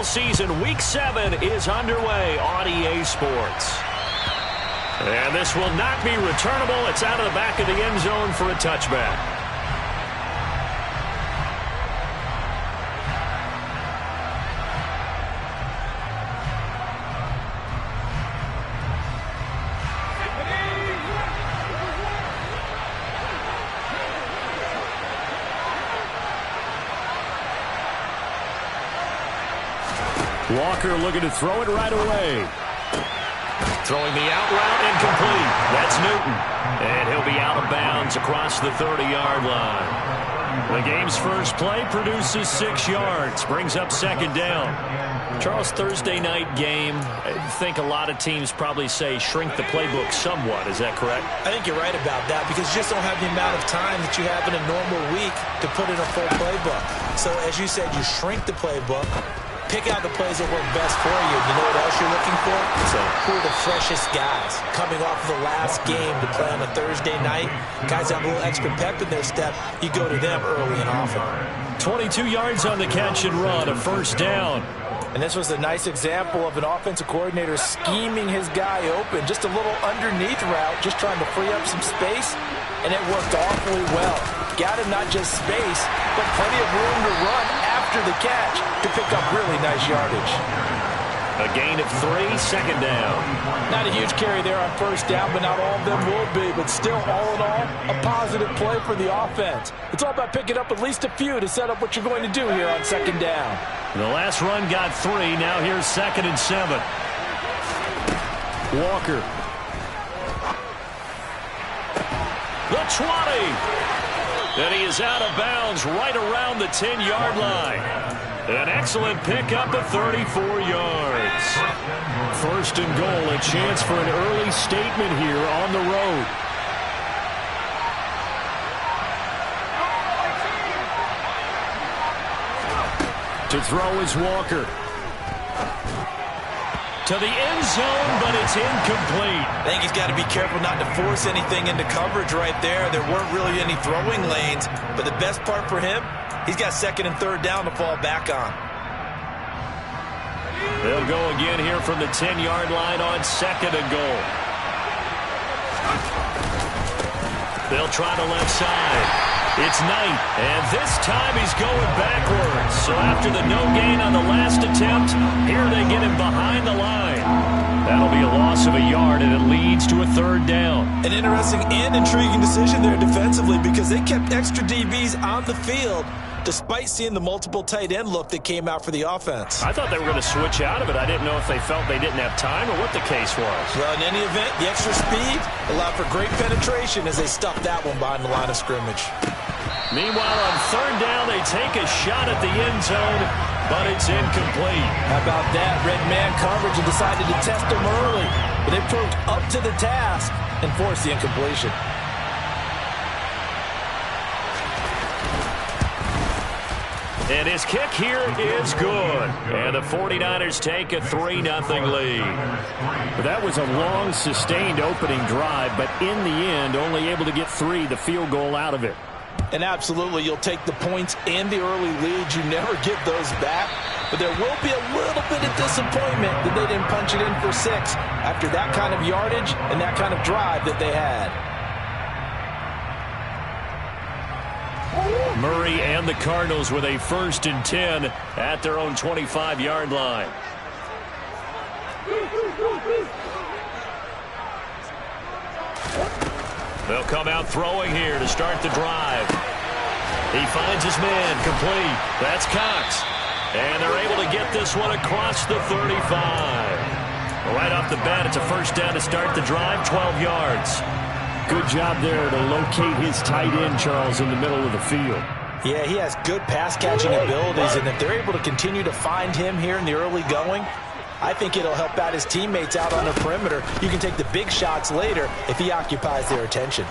season, Week 7 is underway on EA Sports. And this will not be returnable. It's out of the back of the end zone for a touchback. Walker looking to throw it right away. Throwing the out route, incomplete. That's Newton. And he'll be out of bounds across the 30-yard line. The game's first play produces 6 yards. Brings up second down. Charles, Thursday night game, I think a lot of teams probably say shrink the playbook somewhat. Is that correct? I think you're right about that because you just don't have the amount of time that you have in a normal week to put in a full playbook. So, as you said, you shrink the playbook. Pick out the plays that work best for you. You know what else you're looking for? So who are the freshest guys coming off of the last game to play on a Thursday night? Guys have a little extra pep in their step. You go to them early and often. 22 yards on the catch and run, a first down. And this was a nice example of an offensive coordinator scheming his guy open. Just a little underneath route, just trying to free up some space, and it worked awfully well. Got him not just space, but plenty of room to run after the catch to pick up really nice yardage. A gain of 3, second down. Not a huge carry there on first down, but not all of them will be. But still, all in all, a positive play for the offense. It's all about picking up at least a few to set up what you're going to do here on second down. The last run got 3. Now here's 2nd and 7. Walker. The 20. And he is out of bounds right around the 10-yard line. An excellent pickup of 34 yards. First and goal, a chance for an early statement here on the road. To throw is Walker. To the end zone, but it's incomplete. I think he's got to be careful not to force anything into coverage right there. There weren't really any throwing lanes, but the best part for him, he's got 2nd and 3rd down to fall back on. They'll go again here from the 10-yard line on 2nd and goal. They'll try the left side. It's Knight, and this time he's going backwards. So after the no gain on the last attempt, here they get him behind the line. That'll be a loss of a yard, and it leads to a 3rd down. An interesting and intriguing decision there defensively because they kept extra DBs on the field despite seeing the multiple tight end look that came out for the offense. I thought they were going to switch out of it. I didn't know if they felt they didn't have time or what the case was. Well, in any event, the extra speed allowed for great penetration as they stuffed that one behind the line of scrimmage. Meanwhile, on 3rd down, they take a shot at the end zone, but it's incomplete. How about that? Red man coverage and decided to test them early. But they proved up to the task and forced the incompletion. And his kick here is good. And the 49ers take a 3-0 lead. But that was a long, sustained opening drive, but in the end, only able to get 3, the field goal out of it. And absolutely, you'll take the points and the early leads. You never get those back. But there will be a little bit of disappointment that they didn't punch it in for 6 after that kind of yardage and that kind of drive that they had. Murray and the Cardinals with a 1st and 10 at their own 25-yard line. They'll come out throwing here to start the drive. He finds his man, complete. That's Cox. And they're able to get this one across the 35. Right off the bat, it's a 1st down to start the drive, 12 yards. Good job there to locate his tight end, Charles, in the middle of the field. Yeah, he has good pass-catching abilities, and if they're able to continue to find him here in the early going, I think it'll help out his teammates out on the perimeter. You can take the big shots later if he occupies their attention.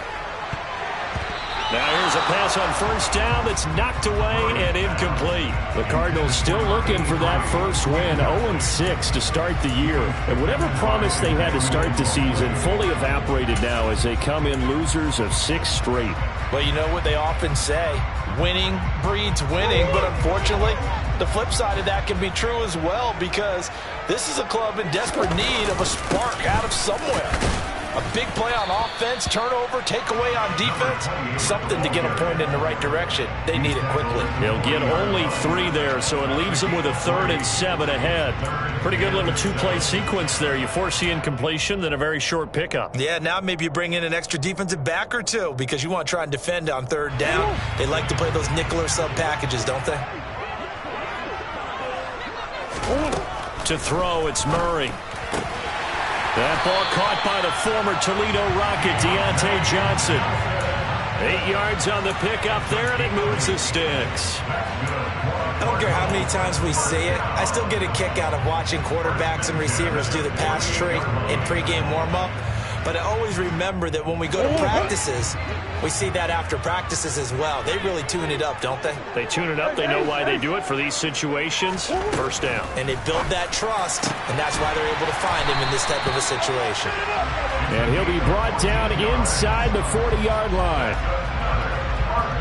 Now here's a pass on 1st down that's knocked away and incomplete. The Cardinals still looking for that first win, 0-6 to start the year. And whatever promise they had to start the season fully evaporated now as they come in losers of 6 straight. Well, you know what they often say, Winning breeds winning, but unfortunately, the flip side of that can be true as well, because this is a club in desperate need of a spark out of somewhere. A big play on offense, turnover, takeaway on defense, something to get them pointed in the right direction. They need it quickly. They'll get only 3 there, so it leaves them with a 3rd and 7 ahead. Pretty good little 2-play sequence there. You force the incompletion, then a very short pickup. Yeah, now maybe you bring in an extra defensive back or two because you want to try and defend on 3rd down. They like to play those nickel or sub packages, don't they? To throw, it's Murray. That ball caught by the former Toledo Rocket, Deontay Johnson. 8 yards on the pickup there, and it moves the sticks. I don't care how many times we see it. I still get a kick out of watching quarterbacks and receivers do the pass tree in pregame warm-up. But I always remember that when we go to practices, we see that after practices as well. They really tune it up, don't they? They tune it up. They know why they do it for these situations. First down. And they build that trust, and that's why they're able to find him in this type of a situation. And he'll be brought down inside the 40-yard line.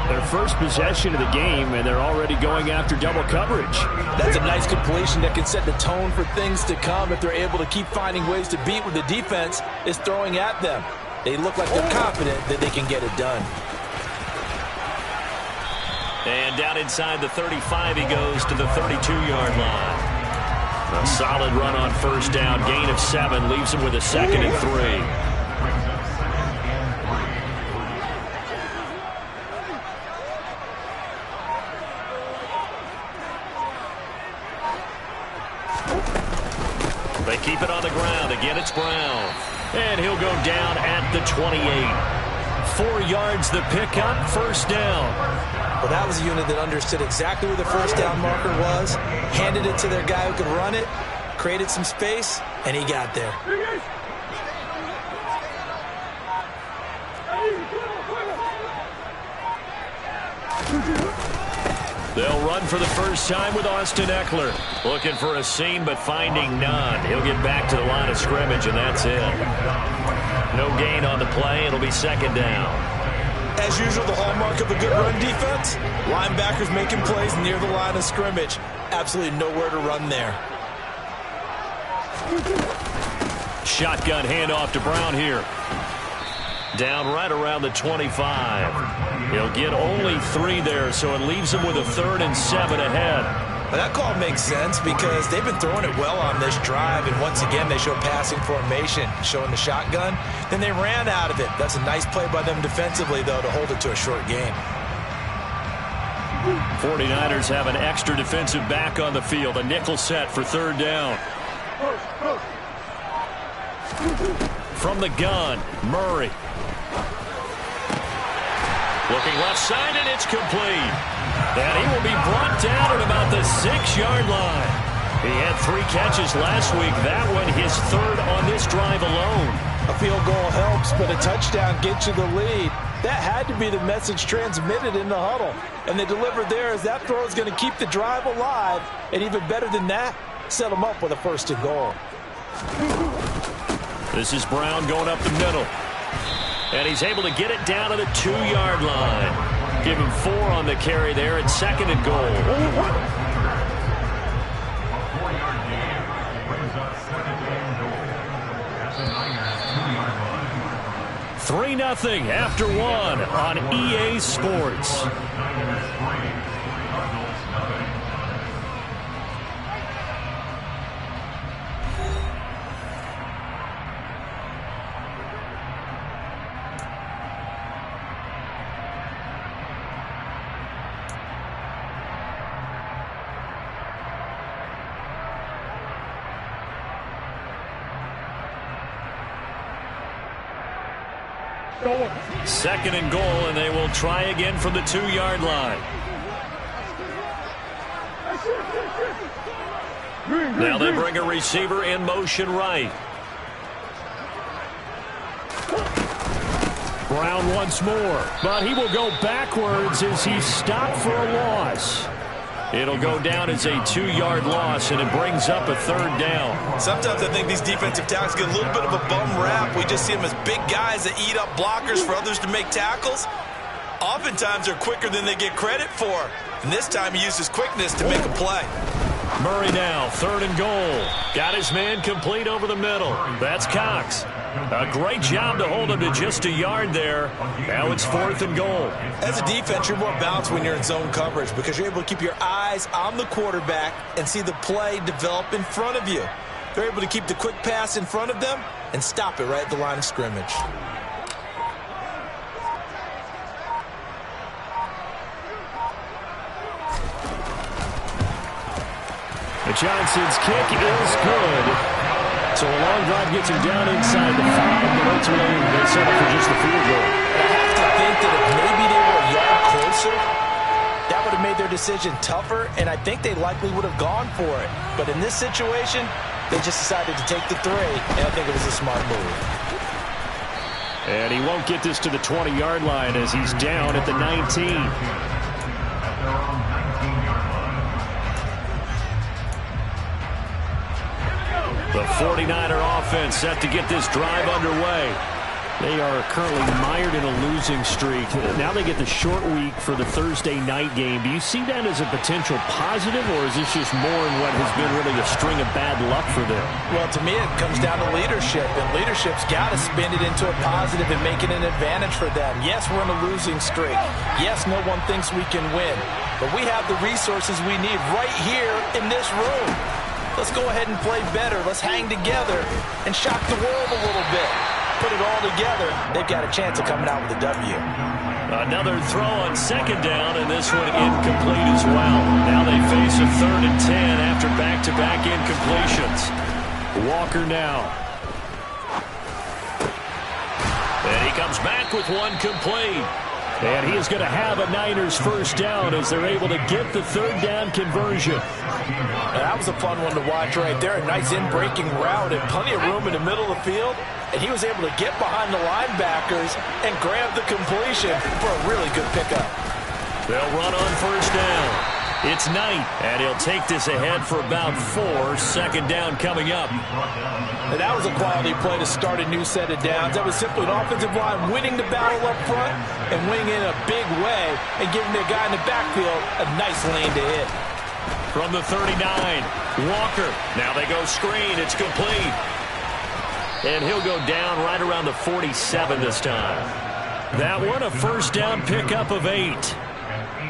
Their first possession of the game, and they're already going after double coverage. That's a nice completion that can set the tone for things to come if they're able to keep finding ways to beat what the defense is throwing at them. They look like they're confident that they can get it done. And down inside the 35, he goes to the 32-yard line. A solid run on first down, gain of 7, leaves him with a 2nd and 3. They keep it on the ground. Again, it's Brown. And he'll go down at the 28. 4 yards the pickup, first down. Well, that was a unit that understood exactly where the first down marker was, handed it to their guy who could run it, created some space, and he got there. They'll run for the first time with Austin Eckler. Looking for a seam, but finding none. He'll get back to the line of scrimmage, and that's it. No gain on the play. It'll be 2nd down. As usual, the hallmark of a good run defense, linebackers making plays near the line of scrimmage. Absolutely nowhere to run there. Shotgun handoff to Brown here. Down right around the 25. He'll get only 3 there, so it leaves him with a 3rd and 7 ahead. Well, that call makes sense because they've been throwing it well on this drive, and once again they show passing formation, showing the shotgun. Then they ran out of it. That's a nice play by them defensively, though, to hold it to a short gain. 49ers have an extra defensive back on the field, a nickel set for 3rd down. From the gun, Murray. Looking left side, and it's complete. And he will be brought down at about the 6-yard line. He had 3 catches last week. That one his 3rd on this drive alone. A field goal helps, but a touchdown gets you the lead. That had to be the message transmitted in the huddle. And they delivered there as that throw is going to keep the drive alive. And even better than that, set them up with a 1st and goal. This is Brown going up the middle. And he's able to get it down to the 2-yard line. Give him 4 on the carry there at 2nd and goal. 3-0 after 1 on EA Sports. Second and goal, and they will try again from the 2-yard line. Now they bring a receiver in motion right. Brown once more, but he will go backwards as he's stopped for a loss. It'll go down as a 2-yard loss, and it brings up a 3rd down. Sometimes I think these defensive tackles get a little bit of a bum rap. We just see them as big guys that eat up blockers for others to make tackles. Oftentimes they're quicker than they get credit for. And this time he used his quickness to make a play. Murray now, 3rd and goal. Got his man complete over the middle. That's Cox. A great job to hold him to just a yard there. Now it's 4th and goal. As a defense, you're more balanced when you're in zone coverage because you're able to keep your eyes on the quarterback and see the play develop in front of you. They're able to keep the quick pass in front of them and stop it right at the line of scrimmage. Johnson's kick is good. So a long drive gets him down inside the 5, but ultimately they settle for just the field goal. I have to think that if maybe they were a yard closer, that would have made their decision tougher, and I think they likely would have gone for it. But in this situation, they just decided to take the 3, and I think it was a smart move. And he won't get this to the 20-yard line as he's down at the 19. The 49er offense set to get this drive underway. They are currently mired in a losing streak. Now they get the short week for the Thursday night game. Do you see that as a potential positive, or is this just more in what has been really a string of bad luck for them? Well, to me, it comes down to leadership, and leadership's got to spin it into a positive and make it an advantage for them. Yes, we're in a losing streak. Yes, no one thinks we can win, but we have the resources we need right here in this room. Let's go ahead and play better. Let's hang together and shock the world a little bit. Put it all together. They've got a chance of coming out with a W. Another throw on 2nd down, and this one incomplete as well. Now they face a 3rd and 10 after back-to-back incompletions. Walker now. And he comes back with one complete. And he is going to have a Niners 1st down as they're able to get the 3rd down conversion. That was a fun one to watch right there. A nice in-breaking route and plenty of room in the middle of the field. And he was able to get behind the linebackers and grab the completion for a really good pickup. They'll run on 1st down. It's Knight, and he'll take this ahead for about 4. 2nd down coming up. And that was a quality play to start a new set of downs. That was simply an offensive line winning the battle up front and winning in a big way and giving their guy in the backfield a nice lane to hit. From the 39, Walker. Now they go screen. It's complete. And he'll go down right around the 47 this time. That one, a 1st down pickup of 8.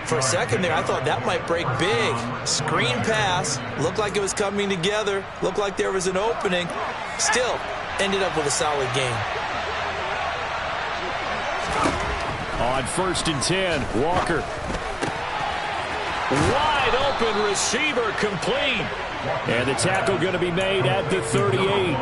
For a second there, I thought that might break big. Screen pass. Looked like it was coming together. Looked like there was an opening. Still, ended up with a solid game. On 1st and 10, Walker. Wide open receiver complete. And the tackle going to be made at the 38.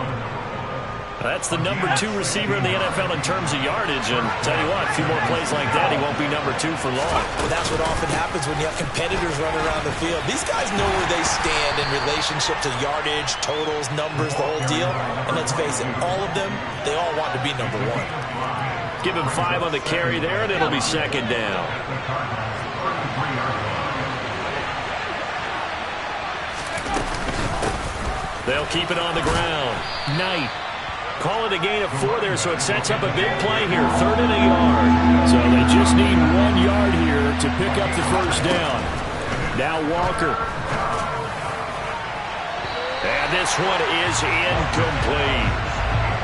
That's the number 2 receiver in the NFL in terms of yardage. And tell you what, a few more plays like that, he won't be number 2 for long. Well, that's what often happens when you have competitors running around the field. These guys know where they stand in relationship to yardage, totals, numbers, the whole deal. And let's face it, all of them, they all want to be number 1. Give him 5 on the carry there, and it'll be 2nd down. They'll keep it on the ground. Knight. Call it a gain of 4 there, so it sets up a big play here. 3rd and a yard. So they just need 1 yard here to pick up the 1st down. Now Walker. And this one is incomplete.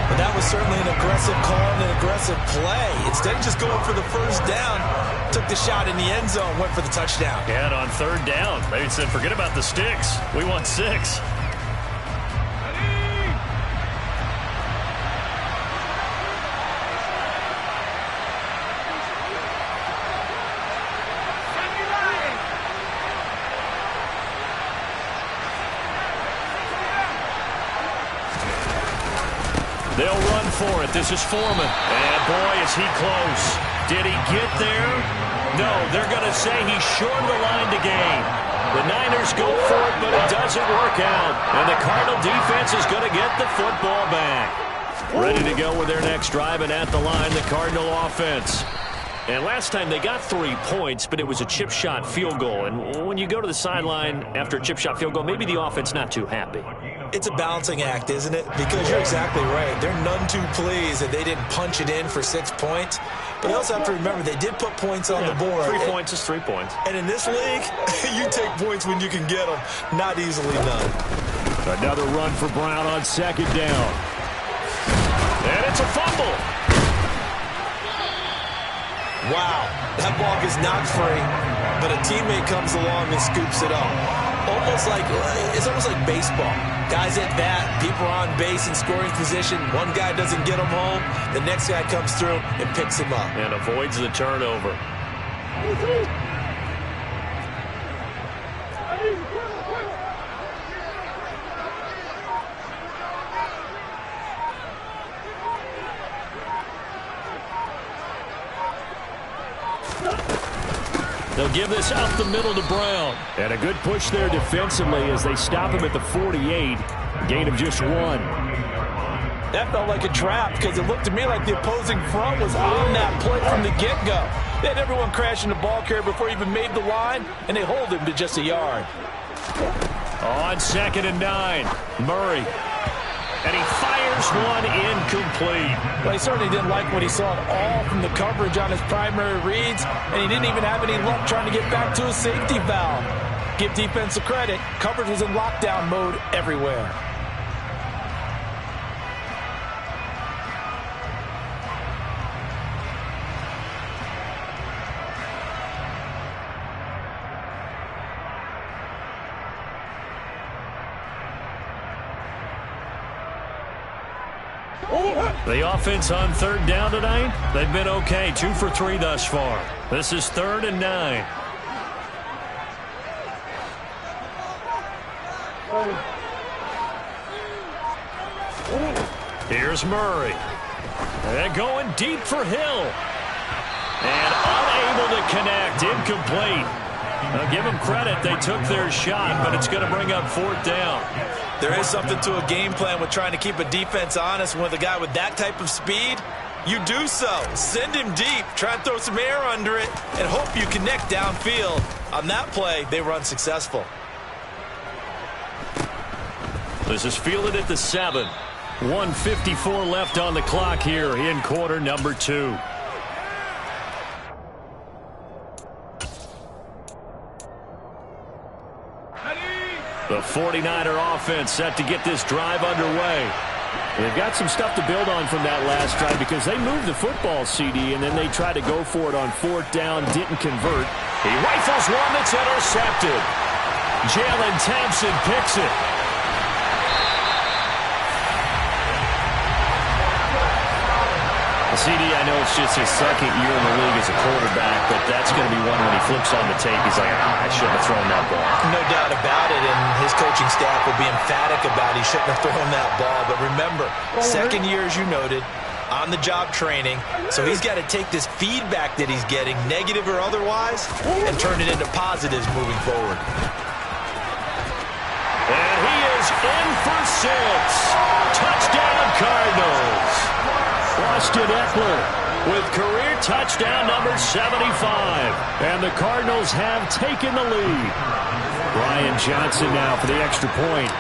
But that was certainly an aggressive call and an aggressive play. Instead of just going for the 1st down, took the shot in the end zone, went for the touchdown. And on 3rd down, they said, forget about the sticks. We want 6. They'll run for it. This is Foreman. And boy, is he close. Did he get there? No, they're going to say he's short of the line to gain. The Niners go for it, but it doesn't work out. And the Cardinal defense is going to get the football back. Ready to go with their next drive, and at the line, the Cardinal offense. And last time they got 3 points, but it was a chip shot field goal. And when you go to the sideline after a chip shot field goal, maybe the offense not too happy. It's a balancing act, isn't it? Because you're exactly right. They're none too pleased that they didn't punch it in for 6 points. But they also have to remember they did put points on the board. 3 points is 3 points. And in this league, you take points when you can get them. Not easily done. Another run for Brown on second down. And it's a fumble. Wow, that ball gets knocked free, but a teammate comes along and scoops it up. It's almost like baseball. Guys at bat, people are on base in scoring position. One guy doesn't get them home. The next guy comes through and picks him up. And avoids the turnover. They'll give this up the middle to Brown. And a good push there defensively as they stop him at the 48. Gain of just 1. That felt like a trap because it looked to me like the opposing front was on that play from the get-go. They had everyone crashing the ball carrier before he even made the line, and they hold him to just a yard. On 2nd and 9, Murray. And he fires one incomplete. Well, he certainly didn't like what he saw at all from the coverage on his primary reads, and he didn't even have any luck trying to get back to his safety valve. Give defense a credit. Coverage was in lockdown mode everywhere. The offense on 3rd down tonight, they've been okay. 2 for 3 thus far. This is 3rd and 9. Here's Murray. And going deep for Hill. And unable to connect. Incomplete. Now give them credit. They took their shot, but it's going to bring up 4th down. There is something to a game plan with trying to keep a defense honest. With a guy with that type of speed, you do so. Send him deep. Try and throw some air under it and hope you connect downfield. On that play, they were unsuccessful. This is fielded at the 7. 1:54 left on the clock here in quarter number 2. The 49er offense set to get this drive underway. They've got some stuff to build on from that last drive because they moved the football, CD, and then they tried to go for it on 4th down, didn't convert. He rifles one that's intercepted. Jalen Thompson picks it. CD, I know it's just his 2nd year in the league as a quarterback, but that's going to be one when he flips on the tape. He's like, I shouldn't have thrown that ball. No doubt about it, and his coaching staff will be emphatic about he shouldn't have thrown that ball. But remember, 2nd year, as you noted, on-the-job training, so he's got to take this feedback that he's getting, negative or otherwise, and turn it into positives moving forward. And he is in for 6. Touchdown, Cardinals. Austin Eckler with career touchdown number 75. And the Cardinals have taken the lead. Brian Johnson now for the extra point.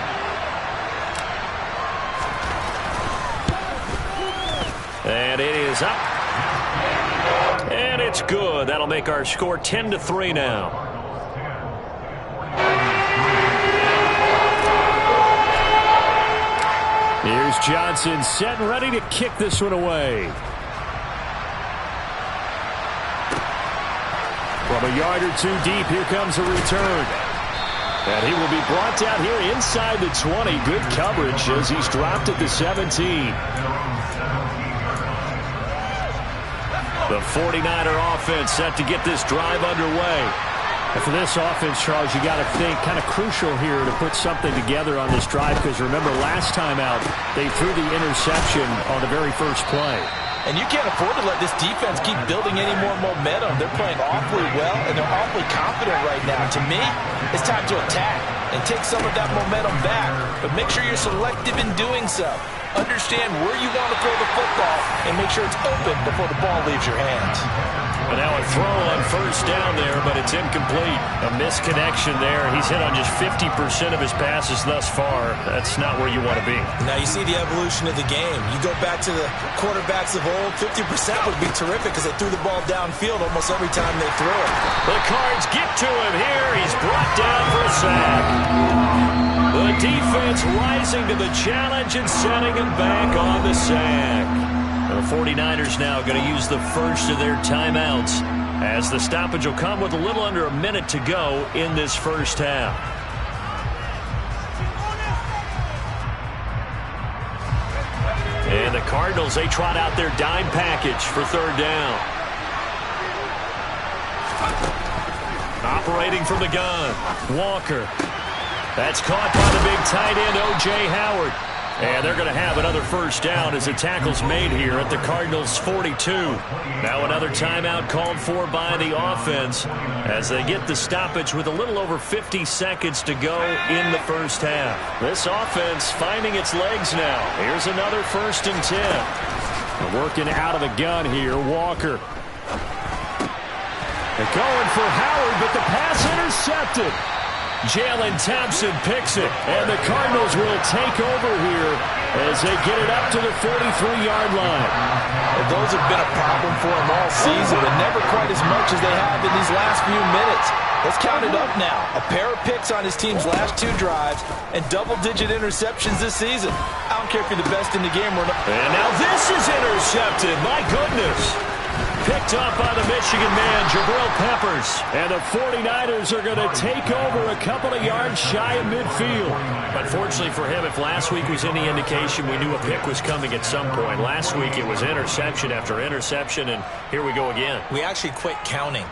And it is up. And it's good. That'll make our score 10-3 now. Here's Johnson set and ready to kick this one away. From a yard or 2 deep, here comes a return. And he will be brought down here inside the 20. Good coverage as he's dropped at the 17. The 49er offense set to get this drive underway. And for this offense, Charles, you got to think kind of crucial here to put something together on this drive because remember last time out they threw the interception on the very first play. And you can't afford to let this defense keep building any more momentum. They're playing awfully well, and they're awfully confident right now. To me, it's time to attack and take some of that momentum back. But make sure you're selective in doing so. Understand where you want to throw the football and make sure it's open before the ball leaves your hands. And now a throw on first down there, but it's incomplete. A misconnection there. He's hit on just 50% of his passes thus far. That's not where you want to be. Now you see the evolution of the game. You go back to the quarterbacks of old, 50% would be terrific because they threw the ball downfield almost every time they threw it. The Cards get to him here. He's brought down for a sack. The defense rising to the challenge and setting him back on the sack. The 49ers now going to use the first of their timeouts as the stoppage will come with a little under a minute to go in this first half. And the Cardinals, they trot out their dime package for third down. Operating from the gun, Walker. That's caught by the big tight end, O.J. Howard. And they're going to have another first down as the tackle's made here at the Cardinals' 42. Now another timeout called for by the offense as they get the stoppage with a little over 50 seconds to go in the first half. This offense finding its legs now. Here's another 1st and 10. Working out of the gun here, Walker. They're going for Howard, but the pass intercepted. Jalen Thompson picks it, and the Cardinals will take over here as they get it up to the 43-yard line. Well, those have been a problem for him all season, but never quite as much as they have in these last few minutes. Let's count it up now. A pair of picks on his team's last 2 drives and double-digit interceptions this season. I don't care if you're the best in the game or not. And now this is intercepted. My goodness. Picked up by the Michigan man, Jabril Peppers. And the 49ers are going to take over a couple of yards shy of midfield. Unfortunately for him, if last week was any indication, we knew a pick was coming at some point. Last week it was interception after interception, and here we go again. We actually quit counting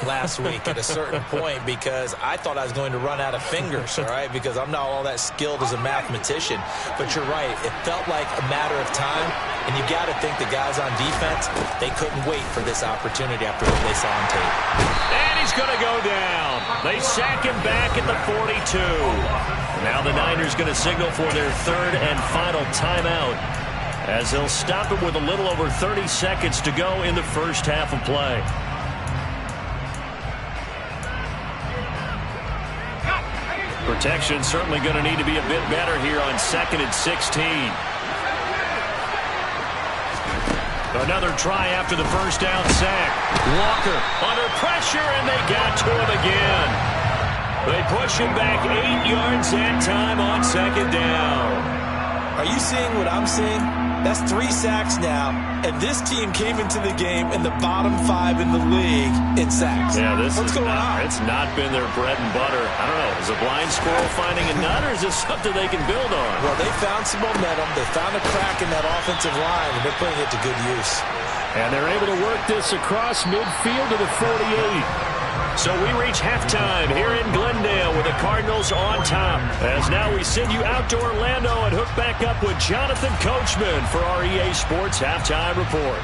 last week at a certain point because I thought I was going to run out of fingers, all right, because I'm not all that skilled as a mathematician. But you're right. It felt like a matter of time, and you got to think the guys on defense, they couldn't wait for this opportunity after what they saw on tape. And he's going to go down. They sack him back at the 42. Now the Niners going to signal for their 3rd and final timeout as they'll stop it with a little over 30 seconds to go in the first half of play. Protection certainly going to need to be a bit better here on 2nd and 16. Another try after the first down sack. Walker under pressure, and they got to him again. They push him back 8 yards that time on 2nd down. Are you seeing what I'm seeing? That's 3 sacks now, and this team came into the game in the bottom 5 in the league in sacks. Yeah, what's going on? It's not been their bread and butter. I don't know. Is a blind squirrel finding a nut, or is this something they can build on? Well, they found some momentum. They found a crack in that offensive line, and they're putting it to good use. And they're able to work this across midfield to the 48. So we reach halftime here in Glendale with the Cardinals on top. As now we send you out to Orlando and hook back up with Jonathan Coachman for our EA Sports Halftime Report.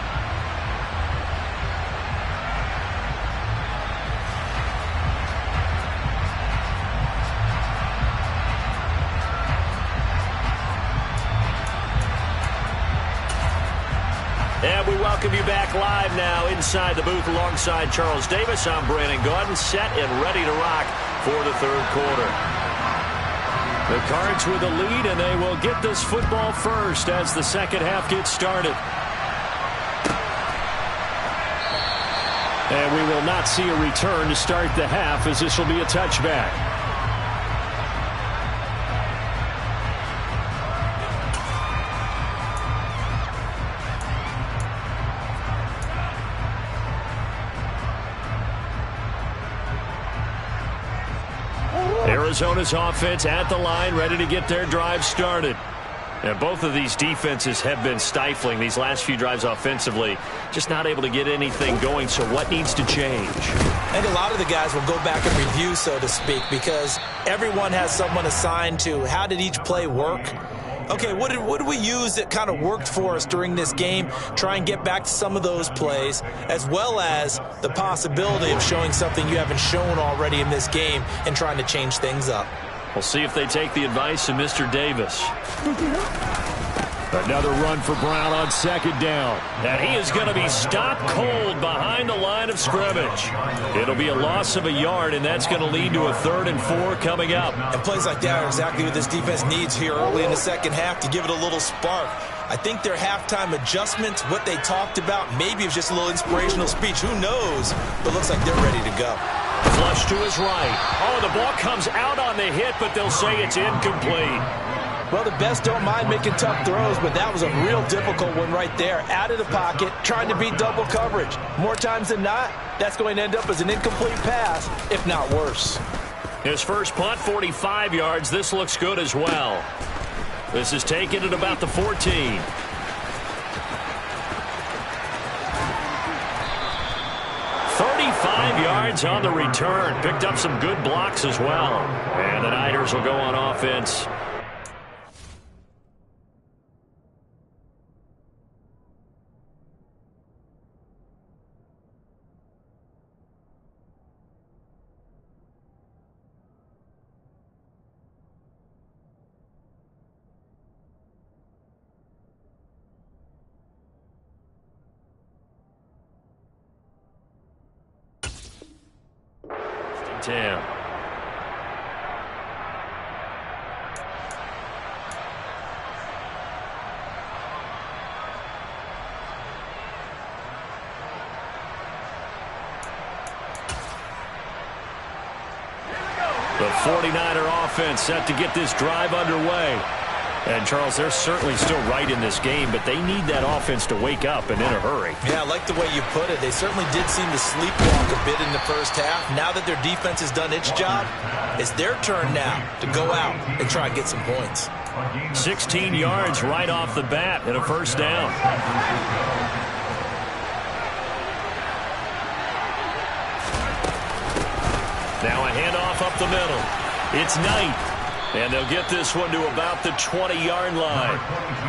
And we welcome you back live now inside the booth alongside Charles Davis. I'm Brandon Gaudin, set and ready to rock for the 3rd quarter. The Cards with the lead, and they will get this football first as the 2nd half gets started. And we will not see a return to start the half, as this will be a touchback. Arizona's offense at the line, ready to get their drive started. And both of these defenses have been stifling these last few drives offensively. Just not able to get anything going, so what needs to change? And a lot of the guys will go back and review, so to speak, because everyone has someone assigned to how did each play work. Okay, what did we use that kind of worked for us during this game? Try and get back to some of those plays, as well as the possibility of showing something you haven't shown already in this game and trying to change things up. We'll see if they take the advice of Mr. Davis. Another run for Brown on second down. And he is going to be stopped cold behind the line of scrimmage. It'll be a loss of a yard, and that's going to lead to a 3rd and 4 coming up. And plays like that are exactly what this defense needs here early in the second half to give it a little spark. I think their halftime adjustments, what they talked about, maybe it was just a little inspirational speech. Who knows? But looks like they're ready to go. Flush to his right. Oh, the ball comes out on the hit, but they'll say it's incomplete. Well, the best don't mind making tough throws, but that was a real difficult one right there. Out of the pocket, trying to beat double coverage. More times than not, that's going to end up as an incomplete pass, if not worse. His first punt, 45 yards. This looks good as well. This is taken at about the 14. 35 yards on the return. Picked up some good blocks as well. And the Niners will go on offense. Damn. The 49er offense set to get this drive underway. And, Charles, they're certainly still right in this game, but they need that offense to wake up and in a hurry. Yeah, I like the way you put it. They certainly did seem to sleepwalk a bit in the first half. Now that their defense has done its job, it's their turn now to go out and try and get some points. 16 yards right off the bat and a first down. Now a handoff up the middle. It's Knight. And they'll get this one to about the 20-yard line.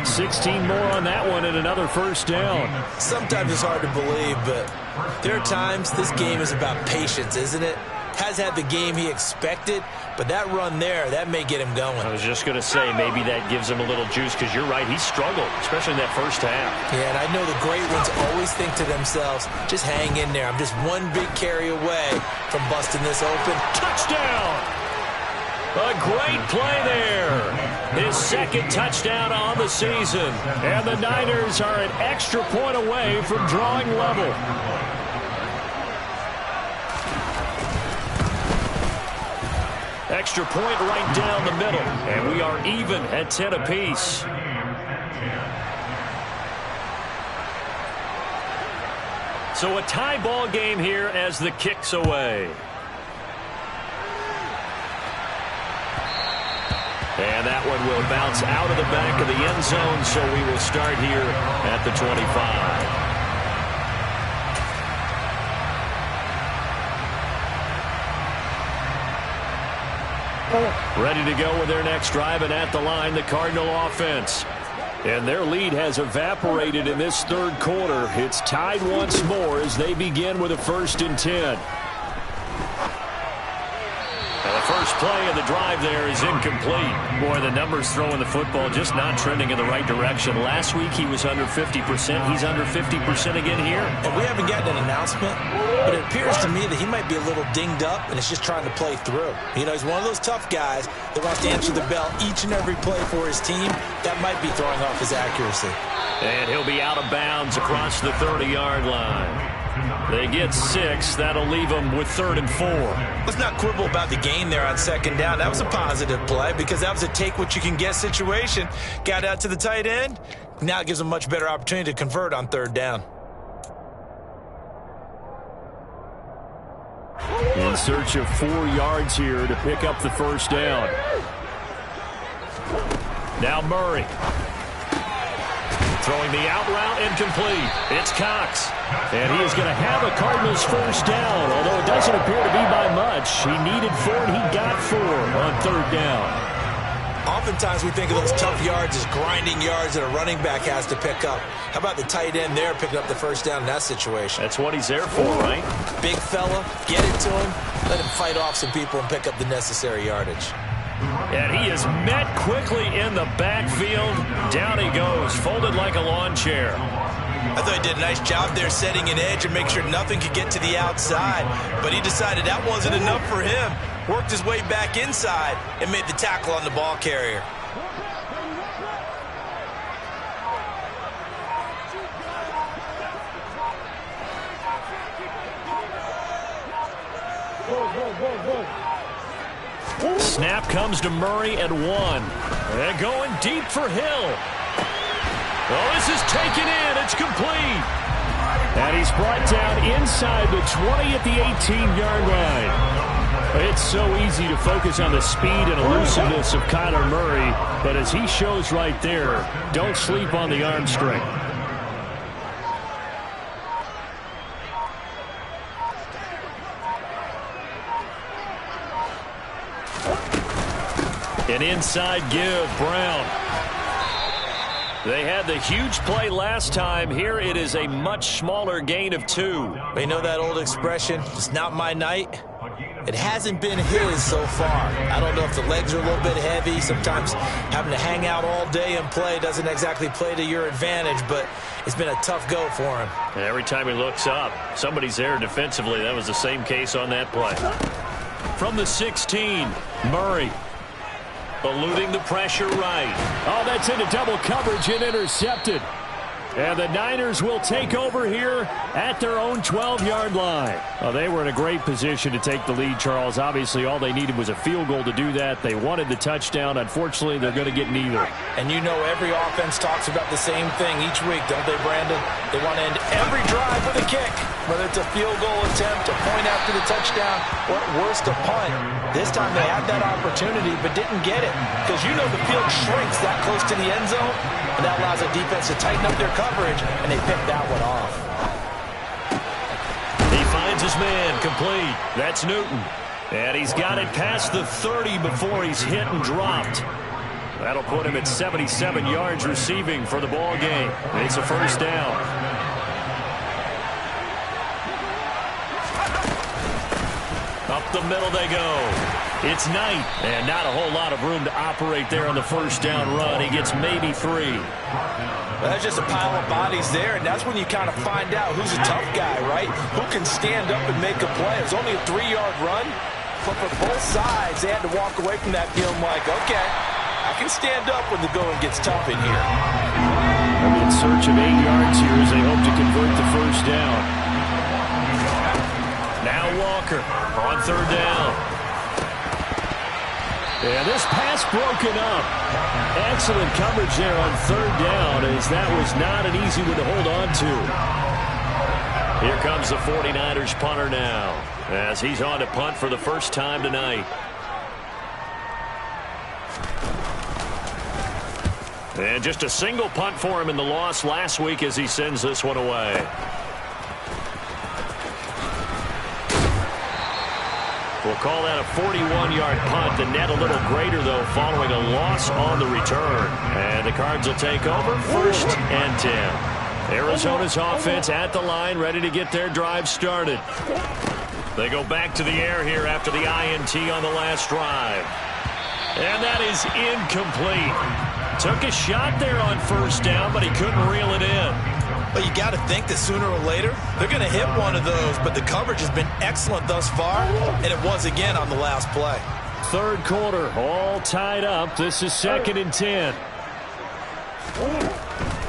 16 more on that one and another first down. Sometimes it's hard to believe, but there are times this game is about patience, isn't it? Has had the game he expected, but that run there, that may get him going. I was just going to say maybe that gives him a little juice because you're right, he struggled, especially in that first half. Yeah, and I know the great ones always think to themselves, just hang in there. I'm just one big carry away from busting this open. Touchdown! A great play there. His second touchdown on the season. And the Niners are an extra point away from drawing level. Extra point right down the middle. And we are even at 10 apiece. So a tie ball game here as the kick's away. And that one will bounce out of the back of the end zone, so we will start here at the 25. Ready to go with their next drive, and at the line, the Cardinal offense. And their lead has evaporated in this third quarter. It's tied once more as they begin with a 1st and 10. First play of the drive there is incomplete. Boy, the numbers throwing the football just not trending in the right direction. Last week he was under 50%. He's under 50% again here. And we haven't gotten an announcement, but it appears to me that he might be a little dinged up and is just trying to play through. You know, he's one of those tough guys that wants to answer the bell each and every play for his team. That might be throwing off his accuracy. And he'll be out of bounds across the 30-yard line. They get 6. That'll leave them with 3rd and 4. Let's not quibble about the gain there on 2nd down. That was a positive play because that was a take-what-you-can-get situation. Got out to the tight end. Now it gives them a much better opportunity to convert on 3rd down. In search of 4 yards here to pick up the first down. Now Murray. Throwing the out route incomplete. It's Cox. And he is going to have a Cardinals first down, although it doesn't appear to be by much. He needed 4, and he got 4 on 3rd down. Oftentimes we think of those tough yards as grinding yards that a running back has to pick up. How about the tight end there picking up the first down in that situation? That's what he's there for, right? Big fella, get it to him, let him fight off some people and pick up the necessary yardage. And he is met quickly in the backfield. Down he goes, folded like a lawn chair. I thought he did a nice job there setting an edge and make sure nothing could get to the outside. But he decided that wasn't enough for him. Worked his way back inside and made the tackle on the ball carrier. Snap comes to Murray at 1. And going deep for Hill. Oh, this is taken in. It's complete. And he's brought down inside the 20 at the 18-yard line. It's so easy to focus on the speed and elusiveness of Kyler Murray, but as he shows right there, don't sleep on the arm strength. An inside give, Brown. They had the huge play last time. Here it is a much smaller gain of 2. You know that old expression, it's not my night? It hasn't been his so far. I don't know if the legs are a little bit heavy. Sometimes having to hang out all day and play doesn't exactly play to your advantage, but it's been a tough go for him. And every time he looks up, somebody's there defensively. That was the same case on that play. From the 16, Murray. Eluding the pressure right. Oh, that's into double coverage and intercepted. And the Niners will take over here at their own 12-yard line. Oh, they were in a great position to take the lead, Charles. Obviously, all they needed was a field goal to do that. They wanted the touchdown. Unfortunately, they're going to get neither. And you know every offense talks about the same thing each week, don't they, Brandon? They want to end every drive with a kick, whether it's a field goal attempt, a point after the touchdown, or at worst, a punt. This time they had that opportunity but didn't get it because you know the field shrinks that close to the end zone, and that allows the defense to tighten up their coverage, and they picked that one off. He finds his man complete. That's Newton. And he's got it past the 30 before he's hit and dropped. That'll put him at 77 yards receiving for the ball game. It's a first down. Up the middle they go. It's Knight, and not a whole lot of room to operate there on the first down run. He gets maybe 3. Well, that's just a pile of bodies there, and that's when you kind of find out who's a tough guy, right? Who can stand up and make a play. It was only a 3-yard run, but for both sides, they had to walk away from that feeling like, okay, I can stand up when the going gets tough in here. They're in search of 8 yards here as they hope to convert the first down. Now Walker on third down. And this pass broken up. Excellent coverage there on third down, as that was not an easy one to hold on to. Here comes the 49ers punter now, as he's on to punt for the first time tonight. And just a single punt for him in the loss last week as he sends this one away. We'll call that a 41-yard punt. The net a little greater, though, following a loss on the return. And the Cards will take over 1st and 10. Arizona's offense at the line, ready to get their drive started. They go back to the air here after the INT on the last drive. And that is incomplete. Took a shot there on first down, but he couldn't reel it in. But you got to think that sooner or later, they're going to hit one of those. But the coverage has been excellent thus far, and it was again on the last play. Third quarter, all tied up. This is 2nd and 10.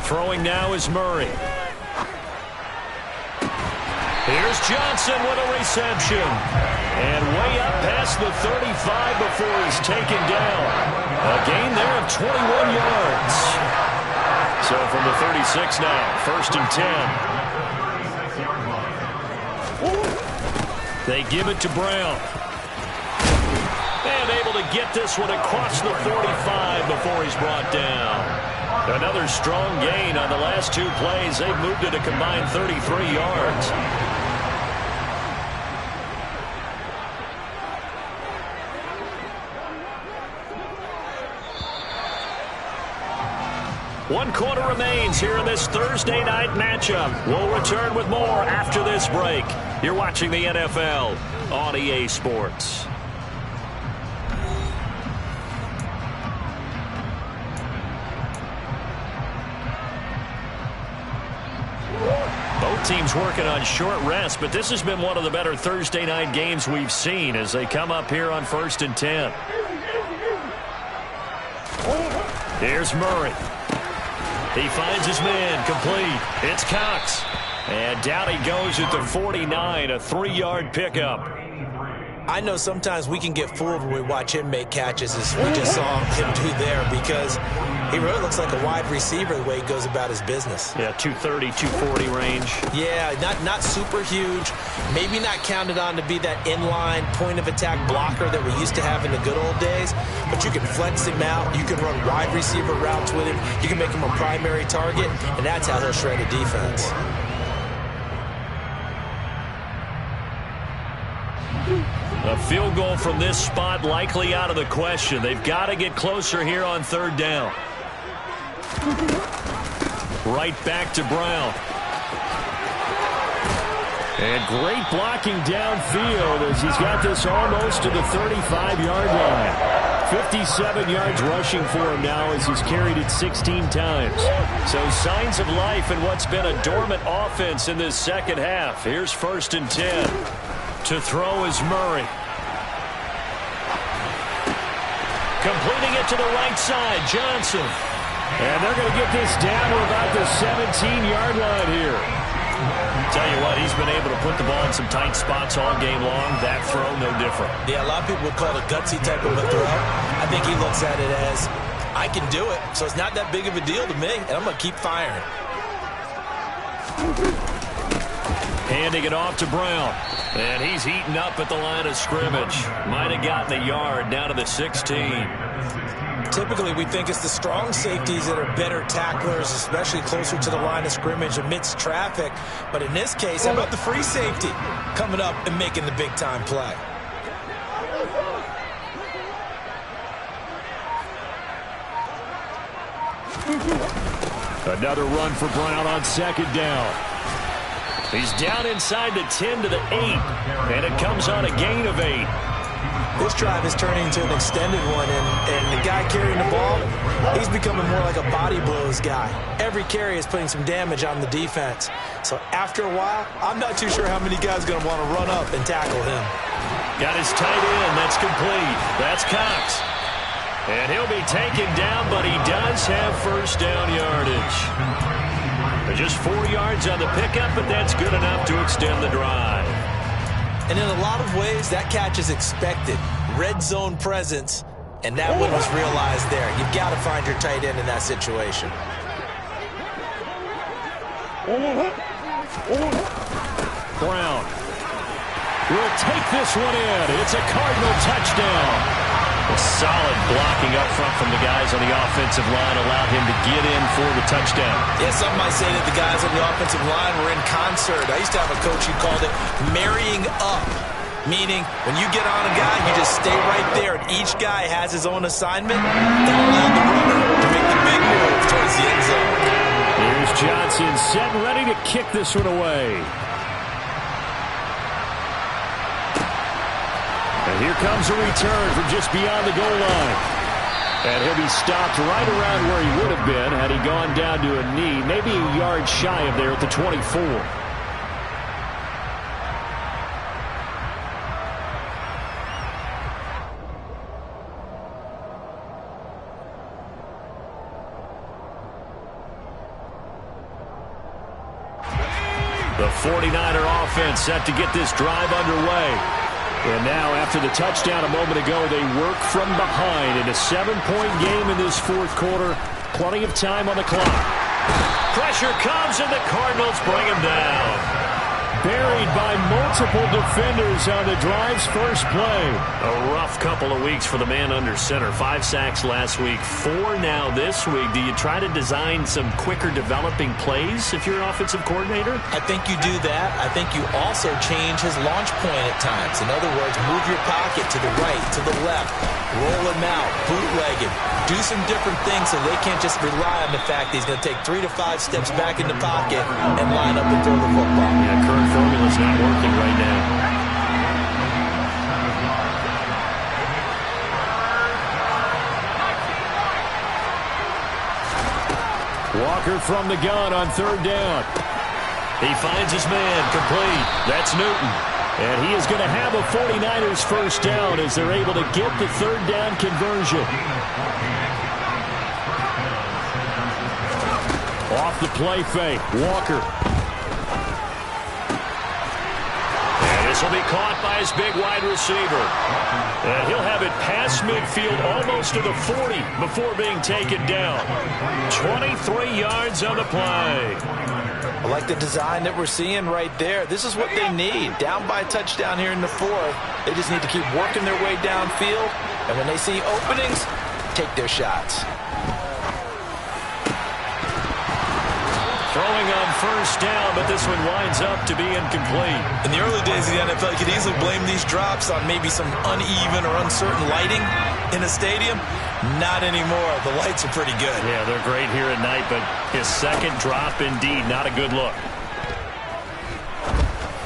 Throwing now is Murray. Here's Johnson with a reception. And way up past the 35 before he's taken down. A gain there of 21 yards. So from the 36 now, 1st and 10. They give it to Brown. And able to get this one across the 45 before he's brought down. Another strong gain on the last 2 plays. They've moved it a combined 33 yards. One quarter remains here in this Thursday night matchup. We'll return with more after this break. You're watching the NFL on EA Sports. teams working on short rest, but this has been one of the better Thursday night games we've seen as they come up here on 1st and 10. Here's Murray. He finds his man, complete. It's Cox. And down he goes at the 49, a 3-yard pickup. I know sometimes we can get fooled when we watch him make catches, as we just saw him do there, because he really looks like a wide receiver the way he goes about his business. Yeah, 230, 240 range. Yeah, not super huge. Maybe not counted on to be that inline point-of-attack blocker that we used to have in the good old days, but you can flex him out. You can run wide receiver routes with him. You can make him a primary target, and that's how he'll shred a defense. A field goal from this spot likely out of the question. They've got to get closer here on 3rd down. Right back to Brown. And great blocking downfield as he's got this almost to the 35-yard line. 57 yards rushing for him now as he's carried it 16 times. So signs of life in what's been a dormant offense in this second half. Here's 1st and 10. To throw is Murray. Completing it to the right side, Johnson. And they're going to get this down to about the 17-yard line here. Tell you what, he's been able to put the ball in some tight spots all game long. That throw, no different. Yeah, a lot of people would call it a gutsy type of a throw. I think he looks at it as, I can do it, so it's not that big of a deal to me, and I'm going to keep firing. Handing it off to Brown. And he's heating up at the line of scrimmage. Might have gotten a yard down to the 16. Typically, we think it's the strong safeties that are better tacklers, especially closer to the line of scrimmage amidst traffic. But in this case, how about the free safety coming up and making the big-time play? Another run for Brown on 2nd down. He's down inside the 10 to the 8, and it comes on a gain of 8. This drive is turning into an extended one, and the guy carrying the ball, he's becoming more like a body blows guy. Every carry is putting some damage on the defense. So after a while, I'm not too sure how many guys are going to want to run up and tackle him. Got his tight end. That's complete. That's Cox. And he'll be taken down, but he does have 1st down yardage. Just 4 yards on the pickup, but that's good enough to extend the drive. And in a lot of ways, that catch is expected. Red zone presence, and that one was realized there. You've got to find your tight end in that situation. Brown will take this one in. It's a Cardinal touchdown. A solid blocking up front from the guys on the offensive line allowed him to get in for the touchdown. Yeah, some might say that the guys on the offensive line were in concert. I used to have a coach who called it marrying up, meaning when you get on a guy, you just stay right there, and each guy has his own assignment that allowed the runner to make the big move towards the end zone. Here's Johnson set and ready to kick this one away. And here comes a return from just beyond the goal line. And he'll be stopped right around where he would have been had he gone down to a knee, maybe a yard shy of there at the 24. The 49er offense set to get this drive underway. And now, after the touchdown a moment ago, they work from behind in a 7-point game in this 4th quarter. Plenty of time on the clock. Pressure comes, and the Cardinals bring him down. Buried by multiple defenders on the drive's first play. A rough couple of weeks for the man under center. 5 sacks last week, 4 now this week. Do you try to design some quicker developing plays if you're an offensive coordinator? I think you do that. I think you also change his launch point at times. In other words, move your pocket to the right, to the left, roll him out, bootleg him. Do some different things so they can't just rely on the fact that he's going to take 3 to 5 steps back in the pocket and line up and throw the football. Yeah, current formula's not working right now. Walker from the gun on 3rd down. He finds his man, complete. That's Newton. And he is going to have a 49ers first down as they're able to get the third down conversion. Off the play fake, Walker. And this will be caught by his big wide receiver. And he'll have it past midfield almost to the 40 before being taken down. 23 yards on the play. I like the design that we're seeing right there. This is what they need. Down by a touchdown here in the fourth. They just need to keep working their way downfield. And when they see openings, take their shots. Throwing on first down, but this one winds up to be incomplete. In the early days of the NFL, you could easily blame these drops on maybe some uneven or uncertain lighting in a stadium. Not anymore. The lights are pretty good. Yeah, they're great here at night, but his second drop, indeed, not a good look.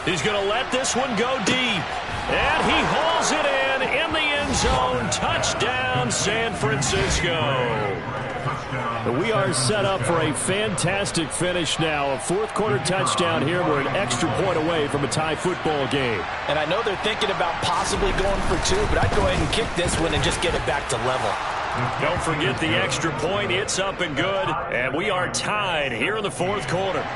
He's going to let this one go deep. And he hauls it in the end zone. Touchdown, San Francisco. We are set up for a fantastic finish now. A fourth-quarter touchdown here. We're an extra point away from a tie football game. And I know they're thinking about possibly going for two, but I'd go ahead and kick this one and just get it back to level. Don't forget the extra point. It's up and good. And we are tied here in the fourth quarter.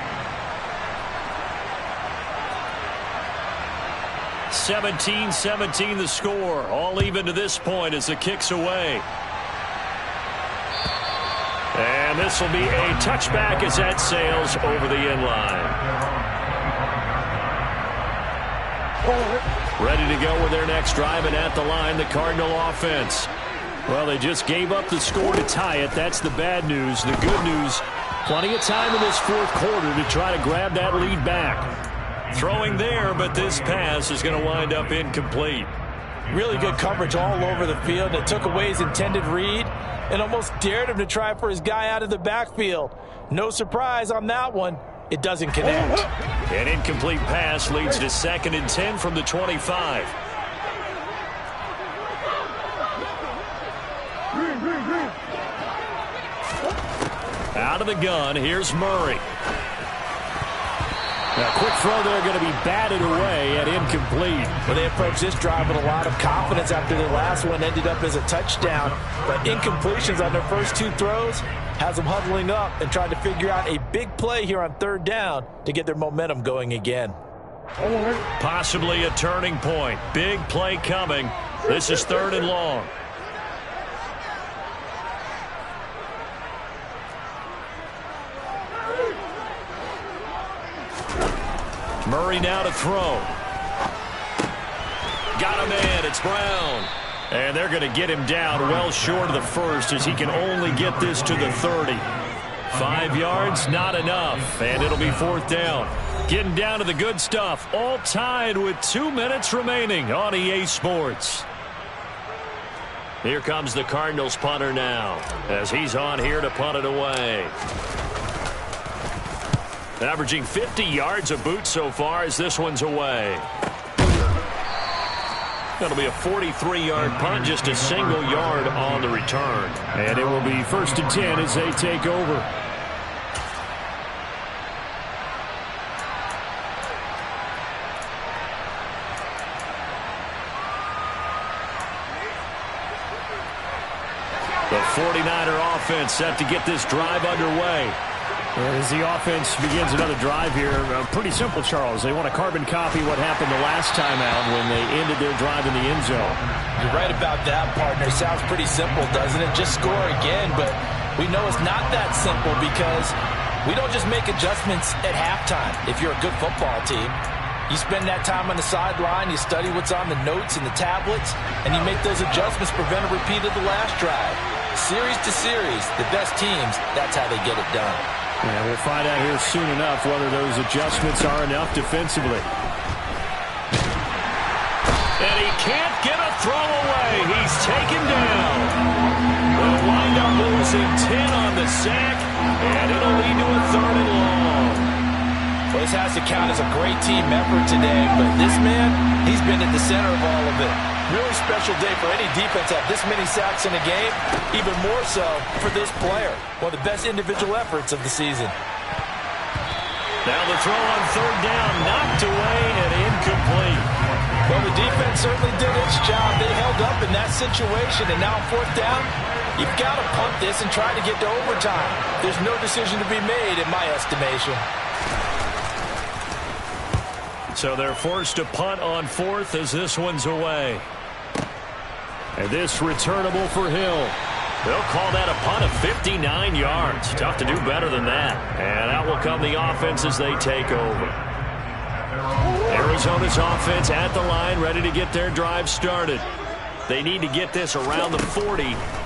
17-17 the score. All even to this point as the kick's away. And this will be a touchback as that sails over the end line. Ready to go with their next drive, and at the line, the Cardinal offense. Well, they just gave up the score to tie it. That's the bad news. The good news, plenty of time in this fourth quarter to try to grab that lead back. Throwing there, but this pass is going to wind up incomplete. Really good coverage all over the field. It took away his intended read and almost dared him to try for his guy out of the backfield. No surprise on that one. It doesn't connect. An incomplete pass leads to 2nd and 10 from the 25. Out of the gun, here's Murray. Now, quick throw there going to be batted away and incomplete. Well, they approached this drive with a lot of confidence after their last one ended up as a touchdown. But incompletions on their first two throws has them huddling up and trying to figure out a big play here on third down to get their momentum going again. Possibly a turning point. Big play coming. This is 3rd and long. Murray now to throw. Got a man. It's Brown. And they're going to get him down well short of the first as he can only get this to the 30. 5 yards, not enough. And it'll be 4th down. Getting down to the good stuff. All tied with 2 minutes remaining on EA Sports. Here comes the Cardinals punter now as he's on here to punt it away. Averaging 50 yards a boot so far as this one's away. That'll be a 43-yard punt, just a single yard on the return. And it will be 1st and 10 as they take over. The 49er offense set to get this drive underway. As the offense begins another drive here, pretty simple, Charles. They want to carbon copy what happened the last time out when they ended their drive in the end zone. You're right about that, partner. Sounds pretty simple, doesn't it? Just score again, but we know it's not that simple because we don't just make adjustments at halftime. If you're a good football team, you spend that time on the sideline, you study what's on the notes and the tablets, and you make those adjustments, prevent a repeat of the last drive. Series to series, the best teams, that's how they get it done. Yeah, we'll find out here soon enough whether those adjustments are enough defensively. And he can't get a throw away. He's taken down. They'll wind up losing 10 on the sack, and it'll lead to a 3rd and long. Well, this has to count as a great team effort today, but this man, he's been at the center of all of it. Really special day for any defense to have this many sacks in a game, even more so for this player. One of the best individual efforts of the season. Now the throw on third down, knocked away and incomplete. Well, the defense certainly did its job. They held up in that situation, and now on fourth down, you've got to punt this and try to get to overtime. There's no decision to be made, in my estimation. So they're forced to punt on fourth as this one's away. And this returnable for Hill. They'll call that a punt of 59 yards. Tough to do better than that. And out will come the offense as they take over. Arizona's offense at the line, ready to get their drive started. They need to get this around the 40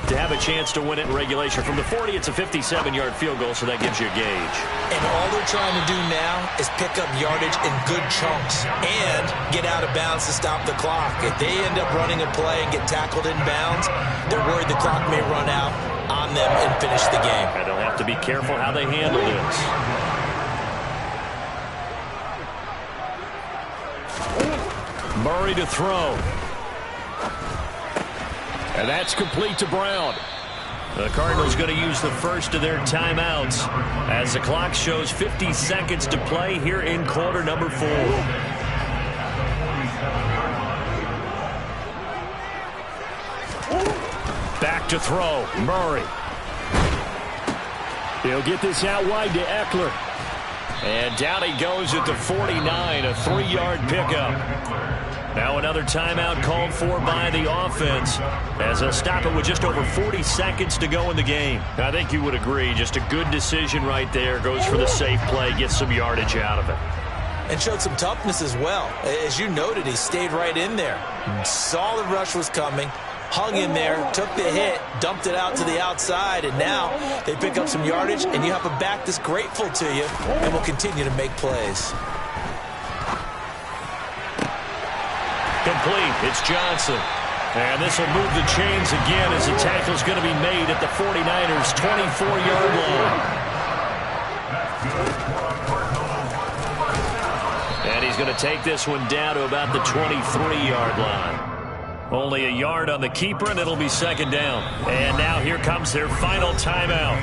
to have a chance to win it in regulation. From the 40, it's a 57-yard field goal, so that gives you a gauge. And all they're trying to do now is pick up yardage in good chunks and get out of bounds to stop the clock. If they end up running a play and get tackled in bounds, they're worried the clock may run out on them and finish the game. And they'll have to be careful how they handle this. Murray to throw. And that's complete to Brown. The Cardinals going to use the first of their timeouts as the clock shows 50 seconds to play here in quarter number 4. Back to throw. Murray. He'll get this out wide to Eckler. And down he goes at the 49, a 3-yard pickup. Now another timeout called for by the offense as they'll stop it with just over 40 seconds to go in the game. I think you would agree, just a good decision right there. Goes for the safe play, gets some yardage out of it. And showed some toughness as well. As you noted, he stayed right in there. Saw the rush was coming, hung in there, took the hit, dumped it out to the outside, and now they pick up some yardage, and you have a back that's grateful to you and will continue to make plays. Complete. It's Johnson. And this will move the chains again as the tackle's going to be made at the 49ers' 24-yard line. And he's going to take this one down to about the 23-yard line. Only a yard on the keeper, and it'll be second down. And now here comes their final timeout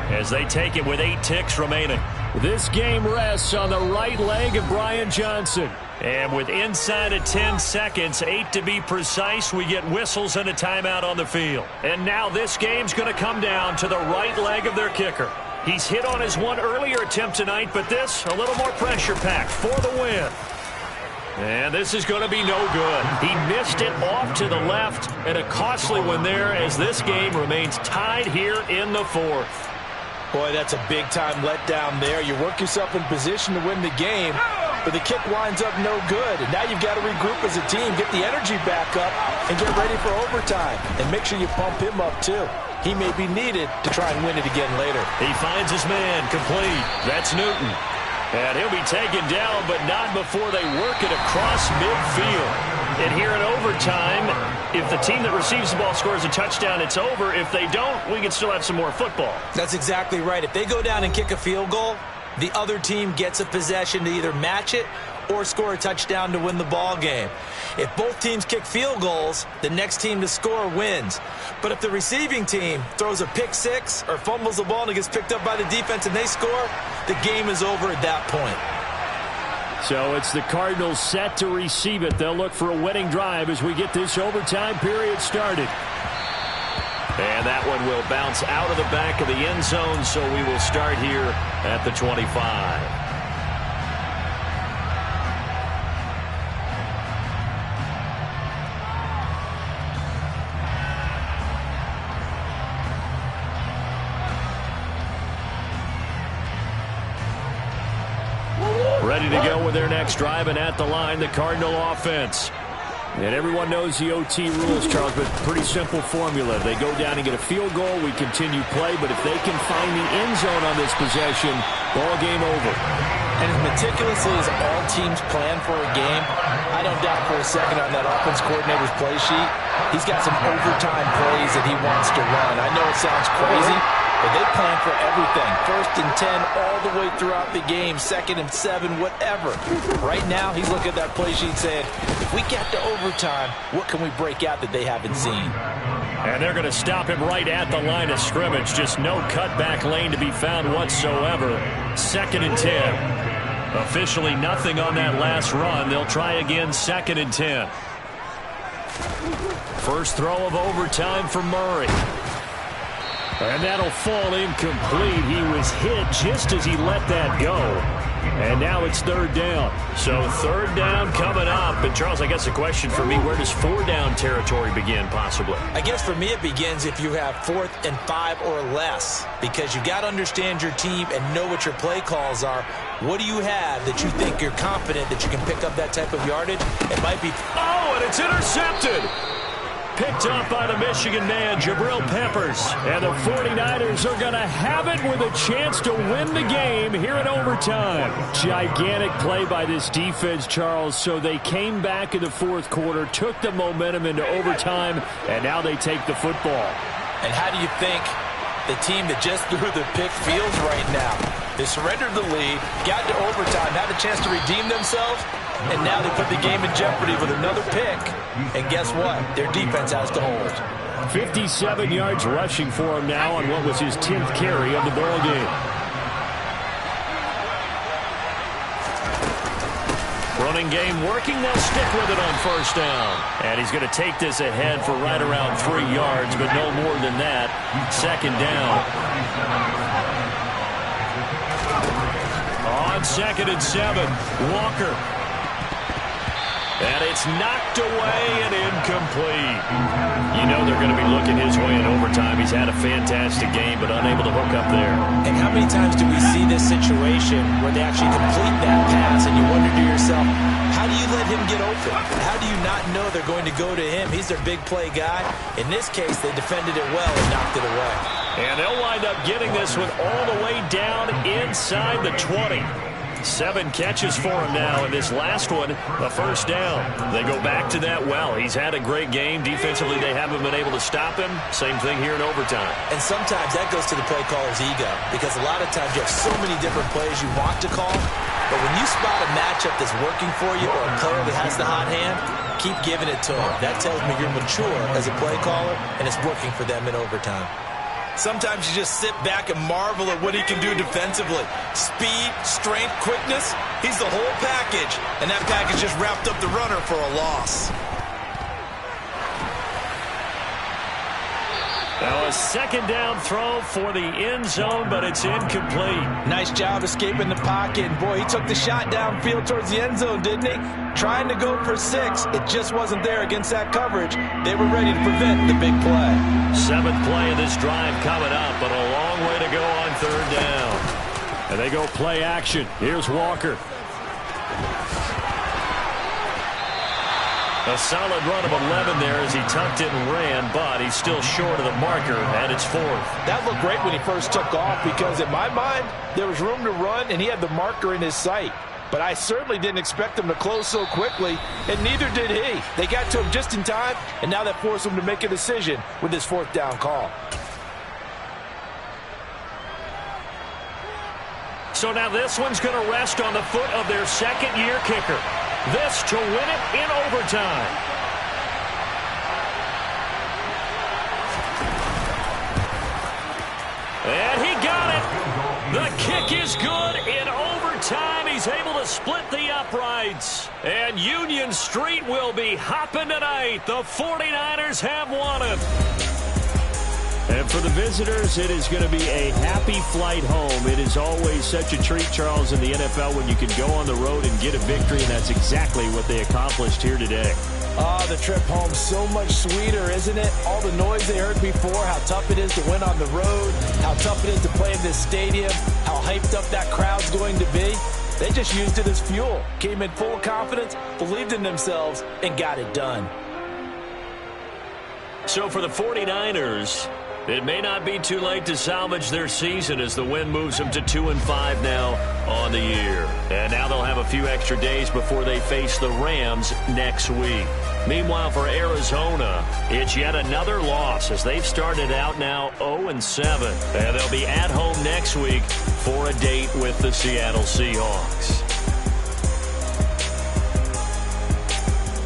as they take it with 8 ticks remaining. This game rests on the right leg of Brian Johnson. And with inside of 10 seconds, 8 to be precise, we get whistles and a timeout on the field. And now this game's going to come down to the right leg of their kicker. He's hit on his one earlier attempt tonight, but this a little more pressure-packed for the win. And this is going to be no good. He missed it off to the left, and a costly one there as this game remains tied here in the 4th. Boy, that's a big-time letdown there. You work yourself in position to win the game, but the kick winds up no good. And now you've got to regroup as a team, get the energy back up, and get ready for overtime. And make sure you pump him up, too. He may be needed to try and win it again later. He finds his man complete. That's Newton. And he'll be taken down, but not before they work it across midfield. And here in overtime, if the team that receives the ball scores a touchdown, it's over. If they don't, we can still have some more football. That's exactly right. If they go down and kick a field goal, the other team gets a possession to either match it or score a touchdown to win the ball game. If both teams kick field goals, the next team to score wins. But if the receiving team throws a pick six or fumbles the ball and it gets picked up by the defense and they score, the game is over at that point. So it's the Cardinals set to receive it. They'll look for a winning drive as we get this overtime period started. And that one will bounce out of the back of the end zone, so we will start here at the 25. Ready to go with their next drive, and at the line, the Cardinal offense. And everyone knows the OT rules, Charles, but pretty simple formula. They go down and get a field goal, we continue play, but if they can find the end zone on this possession, ball game over. And as meticulously as all teams plan for a game, I don't doubt for a second on that offense coordinator's play sheet, he's got some overtime plays that he wants to run. I know it sounds crazy, but they plan for everything. 1st and 10 all the way throughout the game, 2nd and 7, whatever. Right now, he's looking at that play sheet saying, if we get to overtime, what can we break out that they haven't seen? And they're going to stop him right at the line of scrimmage. Just no cutback lane to be found whatsoever. 2nd and 10. Officially nothing on that last run. They'll try again, 2nd and 10. First throw of overtime for Murray. And that'll fall incomplete. He was hit just as he let that go. And now it's 3rd down. So 3rd down coming up. And, Charles, I guess a question for me, where does 4-down territory begin possibly? I guess for me it begins if you have 4th and 5 or less, because you got to understand your team and know what your play calls are. What do you have that you think you're confident that you can pick up that type of yardage? It might be... Oh, and it's intercepted! Picked up by the Michigan man, Jabril Peppers. And the 49ers are going to have it with a chance to win the game here in overtime. Gigantic play by this defense, Charles. So they came back in the 4th quarter, took the momentum into overtime, and now they take the football. And how do you think the team that just threw the pick feels right now? They surrendered the lead, got to overtime, had a chance to redeem themselves, and now they put the game in jeopardy with another pick. And guess what? Their defense has to hold. 57 yards rushing for him now on what was his 10th carry of the ball game. Running game working. They'll stick with it on 1st down. And he's going to take this ahead for right around 3 yards, but no more than that. 2nd down. On 2nd and 7, Walker. And it's knocked away and incomplete. You know they're going to be looking his way in overtime. He's had a fantastic game, but unable to hook up there. And how many times do we see this situation where they actually complete that pass and you wonder to yourself, how do you let him get open? How do you not know they're going to go to him? He's their big play guy. In this case, they defended it well and knocked it away. And they'll wind up getting this one all the way down inside the 20. 7 catches for him now, and this last one, a 1st down. They go back to that well. He's had a great game. Defensively, they haven't been able to stop him. Same thing here in overtime. And sometimes that goes to the play caller's ego, because a lot of times you have so many different plays you want to call, but when you spot a matchup that's working for you or a player that has the hot hand, keep giving it to him. That tells me you're mature as a play caller, and it's working for them in overtime. Sometimes you just sit back and marvel at what he can do defensively. Speed, strength, quickness, he's the whole package. And that package just wrapped up the runner for a loss. Now a 2nd down throw for the end zone, but it's incomplete. Nice job escaping the pocket. And boy, he took the shot downfield towards the end zone, didn't he? Trying to go for 6. It just wasn't there against that coverage. They were ready to prevent the big play. 7th play of this drive coming up, but a long way to go on 3rd down. And they go play action. Here's Walker. A solid run of 11 there as he tucked it and ran, but he's still short of the marker, and it's 4th. That looked great when he first took off because, in my mind, there was room to run, and he had the marker in his sight. But I certainly didn't expect him to close so quickly, and neither did he. They got to him just in time, and now that forced him to make a decision with his 4th down call. So now this one's going to rest on the foot of their 2nd-year kicker. This to win it in overtime. And he got it. The kick is good in overtime. He's able to split the uprights. And Union Street will be hopping tonight. The 49ers have won it. And for the visitors, it is going to be a happy flight home. It is always such a treat, Charles, in the NFL when you can go on the road and get a victory, and that's exactly what they accomplished here today. The trip home so much sweeter, isn't it? All the noise they heard before, how tough it is to win on the road, how tough it is to play in this stadium, how hyped up that crowd's going to be. They just used it as fuel, came in full confidence, believed in themselves, and got it done. So for the 49ers, it may not be too late to salvage their season as the win moves them to 2-5 now on the year. And now they'll have a few extra days before they face the Rams next week. Meanwhile, for Arizona, it's yet another loss as they've started out now 0-7. And they'll be at home next week for a date with the Seattle Seahawks.